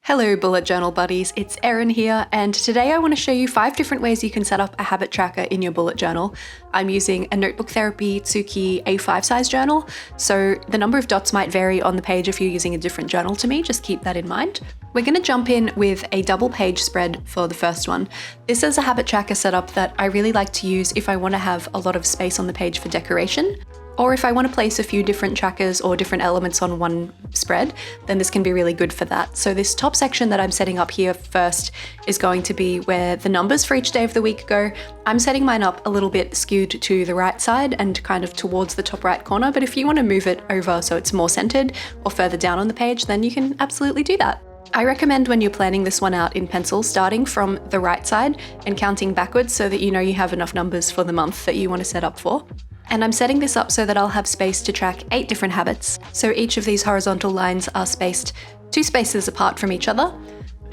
Hello bullet journal buddies, it's Erin here, and today I want to show you 5 different ways you can set up a habit tracker in your bullet journal. I'm using a Notebook Therapy Tsuki A5 size journal, so the number of dots might vary on the page if you're using a different journal to me, just keep that in mind. We're going to jump in with a double page spread for the first one. This is a habit tracker setup that I really like to use if I want to have a lot of space on the page for decoration. Or if I want to place a few different trackers or different elements on one spread, then this can be really good for that. So this top section that I'm setting up here first is going to be where the numbers for each day of the week go. I'm setting mine up a little bit skewed to the right side and kind of towards the top right corner, but if you want to move it over so it's more centered or further down on the page, then you can absolutely do that. I recommend when you're planning this one out in pencil, starting from the right side and counting backwards so that you know you have enough numbers for the month that you want to set up for. And I'm setting this up so that I'll have space to track 8 different habits. So each of these horizontal lines are spaced 2 spaces apart from each other.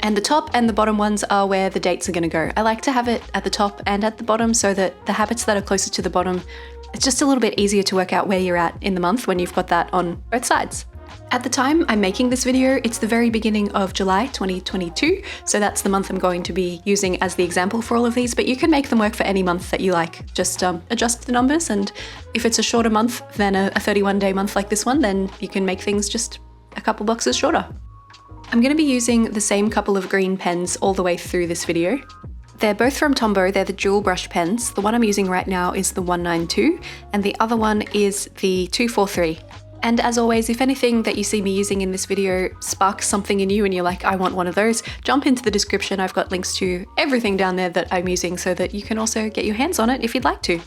And the top and the bottom ones are where the dates are going to go. I like to have it at the top and at the bottom so that the habits that are closer to the bottom, it's just a little bit easier to work out where you're at in the month when you've got that on both sides. At the time I'm making this video, it's the very beginning of July 2022, so that's the month I'm going to be using as the example for all of these, but you can make them work for any month that you like. Just adjust the numbers, and if it's a shorter month than a 31-day month like this one, then you can make things just a couple boxes shorter. I'm going to be using the same couple of green pens all the way through this video. They're both from Tombow, they're the dual brush pens. The one I'm using right now is the 192, and the other one is the 243. And as always, if anything that you see me using in this video sparks something in you and you're like, I want one of those, jump into the description. I've got links to everything down there that I'm using so that you can also get your hands on it if you'd like to.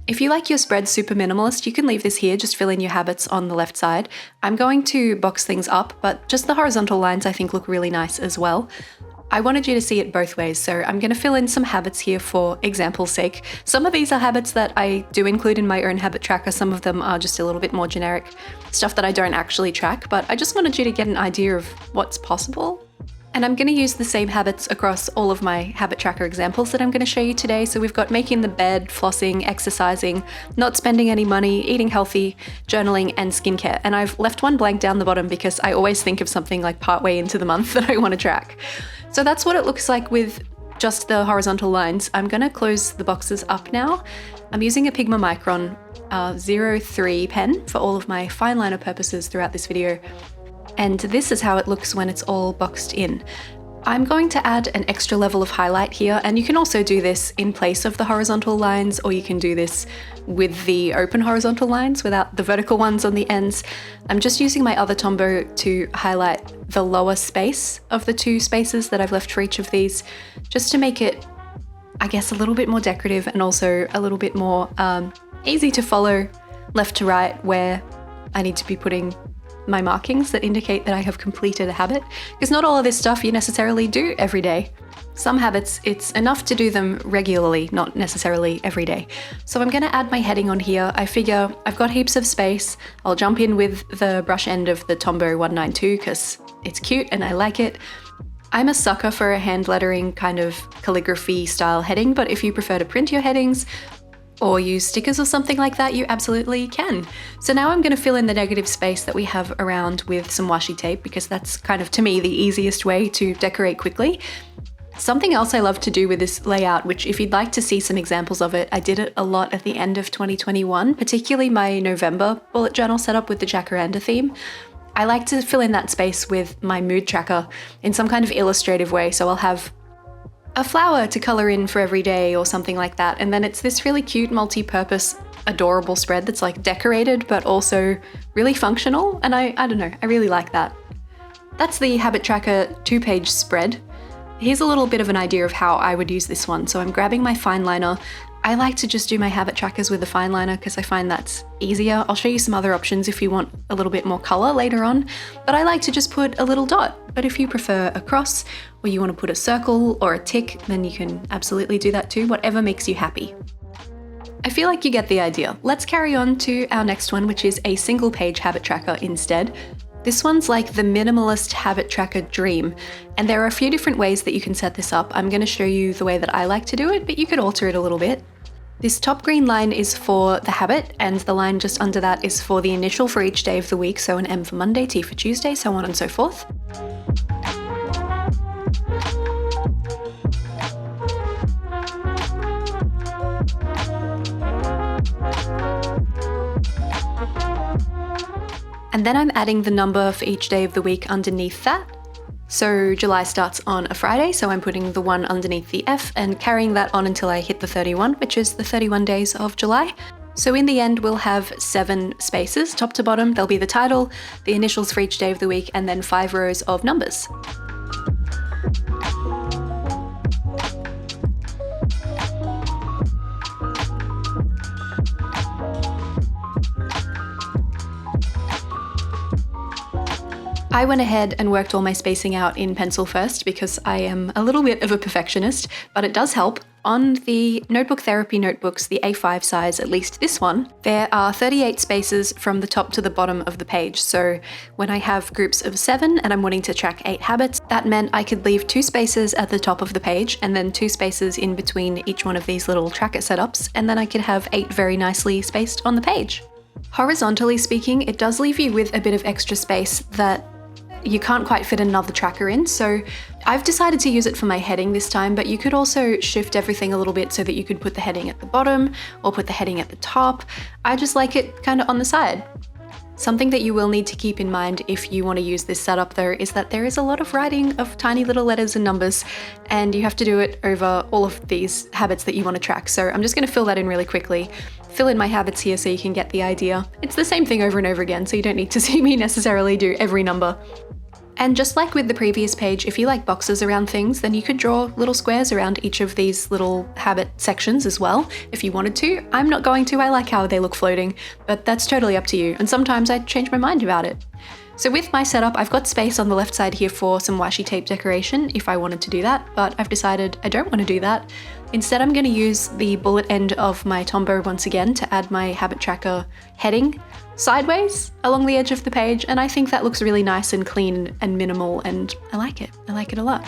If you like your spread super minimalist, you can leave this here, just fill in your habits on the left side. I'm going to box things up, but just the horizontal lines I think look really nice as well. I wanted you to see it both ways, so I'm going to fill in some habits here for example's sake. Some of these are habits that I do include in my own habit tracker, some of them are just a little bit more generic, stuff that I don't actually track, but I just wanted you to get an idea of what's possible. And I'm going to use the same habits across all of my habit tracker examples that I'm going to show you today. So we've got making the bed, flossing, exercising, not spending any money, eating healthy, journaling, and skincare. And I've left one blank down the bottom because I always think of something like partway into the month that I want to track. So that's what it looks like with just the horizontal lines. I'm going to close the boxes up now. I'm using a Pigma Micron 03 pen for all of my fine liner purposes throughout this video. And this is how it looks when it's all boxed in. I'm going to add an extra level of highlight here, and you can also do this in place of the horizontal lines, or you can do this with the open horizontal lines without the vertical ones on the ends. I'm just using my other Tombow to highlight the lower space of the 2 spaces that I've left for each of these, just to make it, I guess, a little bit more decorative and also a little bit more easy to follow left to right where I need to be putting my markings that indicate that I have completed a habit, because not all of this stuff you necessarily do every day. Some habits, it's enough to do them regularly, not necessarily every day. So I'm going to add my heading on here. I figure I've got heaps of space. I'll jump in with the brush end of the Tombow 192 because it's cute and I like it. I'm a sucker for a hand lettering kind of calligraphy style heading, but if you prefer to print your headings or use stickers or something like that, you absolutely can. So now I'm going to fill in the negative space that we have around with some washi tape, because that's kind of, to me, the easiest way to decorate quickly. Something else I love to do with this layout, which if you'd like to see some examples of it, I did it a lot at the end of 2021, particularly my November bullet journal setup with the jacaranda theme. I like to fill in that space with my mood tracker in some kind of illustrative way, so I'll have a flower to color in for every day or something like that, and then it's this really cute multi-purpose adorable spread that's like decorated but also really functional, and I don't know, I really like that. That's the habit tracker 2-page spread. Here's a little bit of an idea of how I would use this one. So I'm grabbing my fine liner. I like to just do my habit trackers with the fine liner because I find that's easier. I'll show you some other options if you want a little bit more color later on, but I like to just put a little dot. But if you prefer a cross, or you want to put a circle or a tick, then you can absolutely do that too, whatever makes you happy. I feel like you get the idea. Let's carry on to our next one, which is a single page habit tracker instead. This one's like the minimalist habit tracker dream, and there are a few different ways that you can set this up. I'm going to show you the way that I like to do it, but you could alter it a little bit. This top green line is for the habit, and the line just under that is for the initial for each day of the week, so an M for Monday, T for Tuesday, so on and so forth. And then I'm adding the number for each day of the week underneath that. So July starts on a Friday, so I'm putting the 1 underneath the F and carrying that on until I hit the 31, which is the 31 days of July. So in the end, we'll have 7 spaces, top to bottom. There'll be the title, the initials for each day of the week, and then 5 rows of numbers. I went ahead and worked all my spacing out in pencil first because I am a little bit of a perfectionist, but it does help. On the Notebook Therapy notebooks, the A5 size, at least this one, there are 38 spaces from the top to the bottom of the page. So when I have groups of 7 and I'm wanting to track 8 habits, that meant I could leave 2 spaces at the top of the page and then 2 spaces in between each one of these little tracker setups, and then I could have 8 very nicely spaced on the page. Horizontally speaking, it does leave you with a bit of extra space that you can't quite fit another tracker in, so I've decided to use it for my heading this time, but you could also shift everything a little bit so that you could put the heading at the bottom or put the heading at the top. I just like it kind of on the side. Something that you will need to keep in mind if you want to use this setup though is that there is a lot of writing of tiny little letters and numbers, and you have to do it over all of these habits that you want to track. So I'm just going to fill that in really quickly. Fill in my habits here so you can get the idea. It's the same thing over and over again, so you don't need to see me necessarily do every number. And just like with the previous page, if you like boxes around things, then you could draw little squares around each of these little habit sections as well, if you wanted to. I'm not going to, I like how they look floating, but that's totally up to you, and sometimes I change my mind about it. So with my setup, I've got space on the left side here for some washi tape decoration if I wanted to do that, but I've decided I don't want to do that. Instead, I'm going to use the bullet end of my Tombow once again to add my habit tracker heading sideways along the edge of the page, and I think that looks really nice and clean and minimal, and I like it. I like it a lot.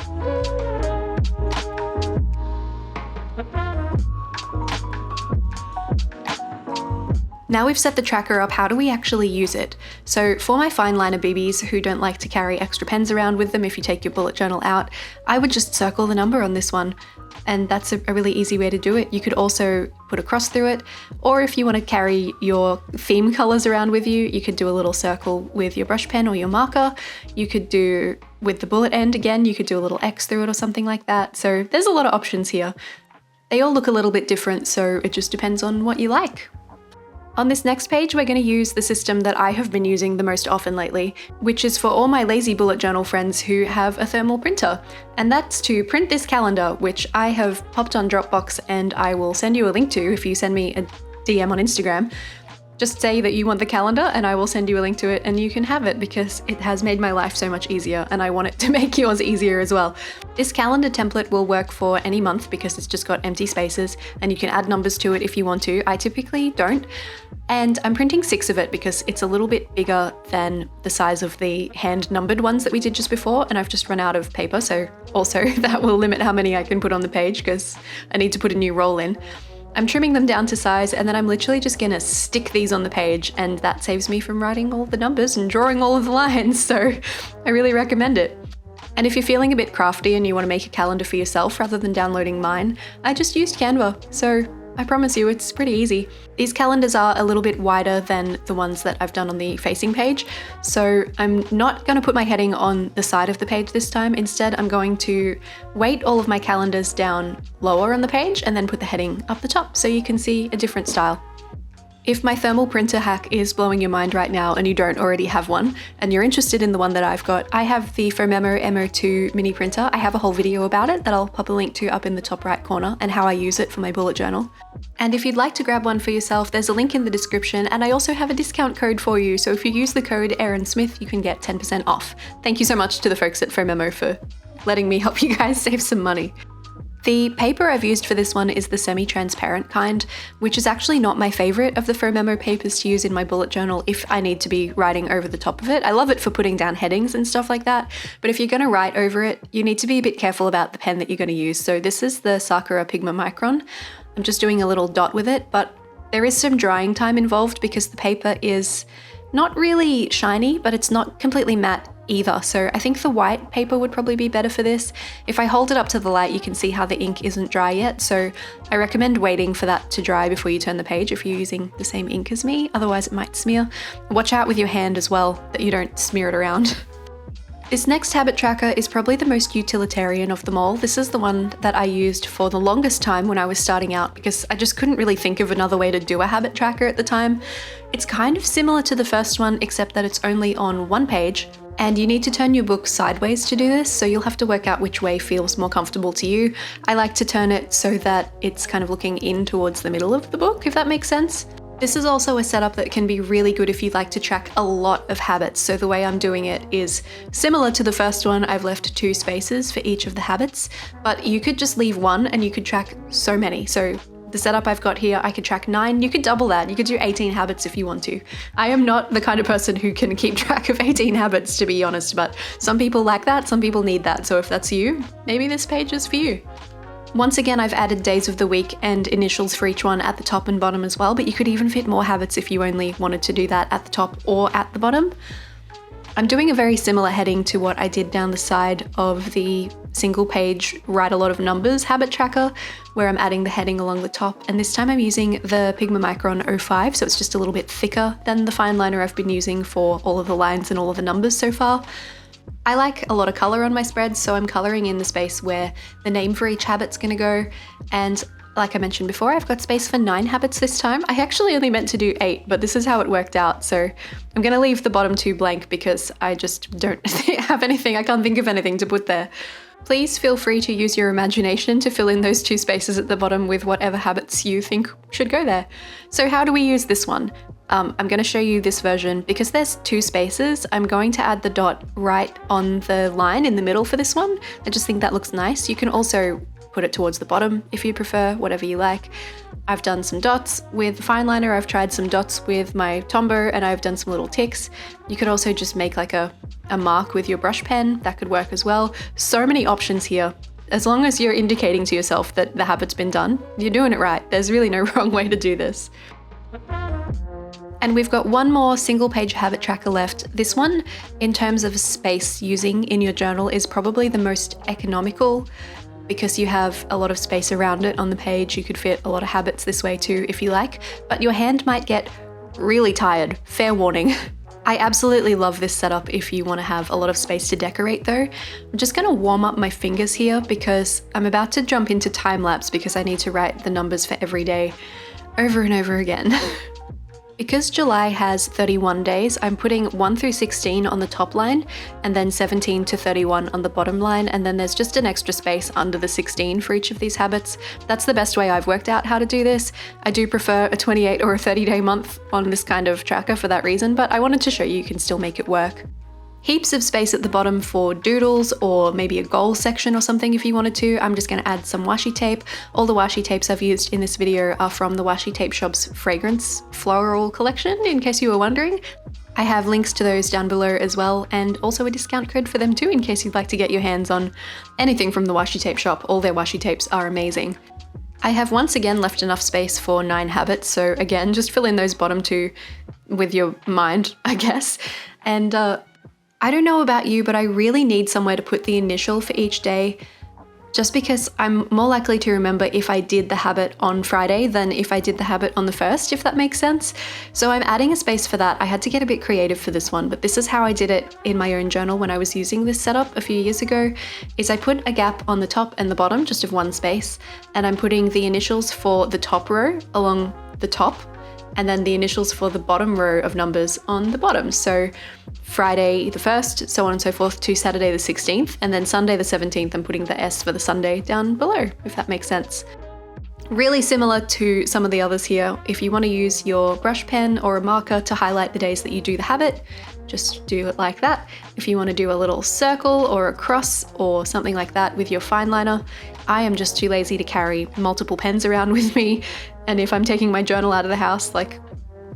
Now we've set the tracker up, how do we actually use it? So for my fine liner BBs who don't like to carry extra pens around with them if you take your bullet journal out, I would just circle the number on this one. And that's a really easy way to do it. You could also put a cross through it, or if you want to carry your theme colors around with you, you could do a little circle with your brush pen or your marker. You could do with the bullet end again, you could do a little X through it or something like that. So there's a lot of options here. They all look a little bit different, so it just depends on what you like. On this next page, we're going to use the system that I have been using the most often lately, which is for all my lazy bullet journal friends who have a thermal printer. And that's to print this calendar, which I have popped on Dropbox and I will send you a link to if you send me a DM on Instagram. Just say that you want the calendar and I will send you a link to it and you can have it because it has made my life so much easier and I want it to make yours easier as well. This calendar template will work for any month because it's just got empty spaces and you can add numbers to it if you want to. I typically don't. And I'm printing 6 of it because it's a little bit bigger than the size of the hand numbered ones that we did just before, and I've just run out of paper, so also that will limit how many I can put on the page because I need to put a new roll in. I'm trimming them down to size and then I'm literally just gonna stick these on the page, and that saves me from writing all the numbers and drawing all of the lines, so I really recommend it. And if you're feeling a bit crafty and you want to make a calendar for yourself rather than downloading mine, I just used Canva, so I promise you it's pretty easy. These calendars are a little bit wider than the ones that I've done on the facing page, so I'm not going to put my heading on the side of the page this time. Instead, I'm going to weight all of my calendars down lower on the page and then put the heading up the top so you can see a different style. If my thermal printer hack is blowing your mind right now and you don't already have one, and you're interested in the one that I've got, I have the PHOMEMO MO2 mini printer. I have a whole video about it that I'll pop a link to up in the top right corner and how I use it for my bullet journal. And if you'd like to grab one for yourself, there's a link in the description, and I also have a discount code for you, so if you use the code Erin Smith, you can get 10% off. Thank you so much to the folks at PHOMEMO for letting me help you guys save some money. The paper I've used for this one is the semi-transparent kind, which is actually not my favorite of the PHOMEMO papers to use in my bullet journal if I need to be writing over the top of it. I love it for putting down headings and stuff like that, but if you're going to write over it, you need to be a bit careful about the pen that you're going to use. So this is the Sakura Pigma Micron. I'm just doing a little dot with it, but there is some drying time involved because the paper is not really shiny, but it's not completely matte either. So I think the white paper would probably be better for this. If I hold it up to the light, you can see how the ink isn't dry yet. So I recommend waiting for that to dry before you turn the page if you're using the same ink as me, otherwise it might smear. Watch out with your hand as well, that you don't smear it around. This next habit tracker is probably the most utilitarian of them all. This is the one that I used for the longest time when I was starting out because I just couldn't really think of another way to do a habit tracker at the time. It's kind of similar to the first one, except that it's only on one page, and you need to turn your book sideways to do this, so you'll have to work out which way feels more comfortable to you. I like to turn it so that it's kind of looking in towards the middle of the book, if that makes sense. This is also a setup that can be really good if you'd like to track a lot of habits. So the way I'm doing it is similar to the first one. I've left 2 spaces for each of the habits, but you could just leave 1 and you could track so many. So the setup I've got here, I could track 9, you could double that, you could do 18 habits if you want to. I am not the kind of person who can keep track of 18 habits, to be honest, but some people like that, some people need that. So if that's you, maybe this page is for you. Once again, I've added days of the week and initials for each one at the top and bottom as well, but you could even fit more habits if you only wanted to do that at the top or at the bottom. I'm doing a very similar heading to what I did down the side of the single page write a lot of numbers habit tracker, where I'm adding the heading along the top, and this time I'm using the Pigma Micron 05, so it's just a little bit thicker than the fine liner I've been using for all of the lines and all of the numbers so far. I like a lot of color on my spreads, so I'm coloring in the space where the name for each habit's gonna go. And like I mentioned before, I've got space for 9 habits this time. I actually only meant to do 8, but this is how it worked out. So I'm gonna leave the bottom 2 blank because I just don't have anything, I can't think of anything to put there. Please feel free to use your imagination to fill in those 2 spaces at the bottom with whatever habits you think should go there. So how do we use this one? I'm going to show you this version. Because there's 2 spaces, I'm going to add the dot right on the line in the middle for this one. I just think that looks nice. You can also put it towards the bottom if you prefer, whatever you like. I've done some dots with the fine liner, I've tried some dots with my Tombow, and I've done some little ticks. You could also just make like a mark with your brush pen, that could work as well. So many options here. As long as you're indicating to yourself that the habit's been done, you're doing it right. There's really no wrong way to do this. And we've got one more single page habit tracker left. This one, in terms of space using in your journal, is probably the most economical because you have a lot of space around it on the page. You could fit a lot of habits this way too if you like, but your hand might get really tired, fair warning. I absolutely love this setup if you want to have a lot of space to decorate though. I'm just going to warm up my fingers here because I'm about to jump into time lapse because I need to write the numbers for every day over and over again. Because July has 31 days, I'm putting 1 through 16 on the top line and then 17 to 31 on the bottom line, and then there's just an extra space under the 16 for each of these habits. That's the best way I've worked out how to do this. I do prefer a 28 or a 30-day month on this kind of tracker for that reason, but I wanted to show you can still make it work. Heaps of space at the bottom for doodles or maybe a goal section or something if you wanted to. I'm just going to add some washi tape. All the washi tapes I've used in this video are from the Washi Tape Shop's fragrance floral collection, in case you were wondering. I have links to those down below as well, and also a discount code for them too in case you'd like to get your hands on anything from the Washi Tape Shop. All their washi tapes are amazing. I have once again left enough space for 9 habits, so again, just fill in those bottom 2 with your mind, I guess. And I don't know about you, but I really need somewhere to put the initial for each day, just because I'm more likely to remember if I did the habit on Friday than if I did the habit on the 1st, if that makes sense. So I'm adding a space for that. I had to get a bit creative for this one, but this is how I did it in my own journal when I was using this setup a few years ago, is I put a gap on the top and the bottom, just of 1 space, and I'm putting the initials for the top row along the top, and then the initials for the bottom row of numbers on the bottom. So Friday the 1st, so on and so forth, to Saturday the 16th, and then Sunday the 17th, I'm putting the S for the Sunday down below, if that makes sense. Really similar to some of the others here. If you want to use your brush pen or a marker to highlight the days that you do the habit, just do it like that. If you want to do a little circle or a cross or something like that with your fine liner, I am just too lazy to carry multiple pens around with me. And if I'm taking my journal out of the house, like,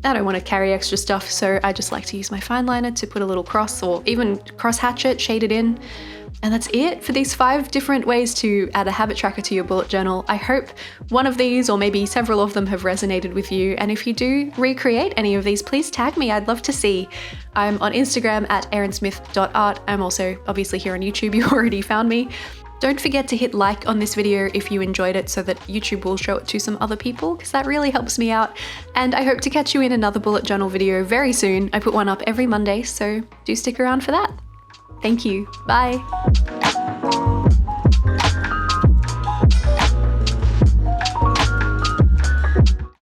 I don't want to carry extra stuff, so I just like to use my fine liner to put a little cross or even cross hatch it, shade it in. And that's it for these 5 different ways to add a habit tracker to your bullet journal. I hope one of these, or maybe several of them, have resonated with you. And if you do recreate any of these, please tag me. I'd love to see. I'm on Instagram at erinsmith.art. I'm also obviously here on YouTube. You already found me. Don't forget to hit like on this video if you enjoyed it so that YouTube will show it to some other people, because that really helps me out. And I hope to catch you in another bullet journal video very soon. I put one up every Monday, so do stick around for that. Thank you. Bye.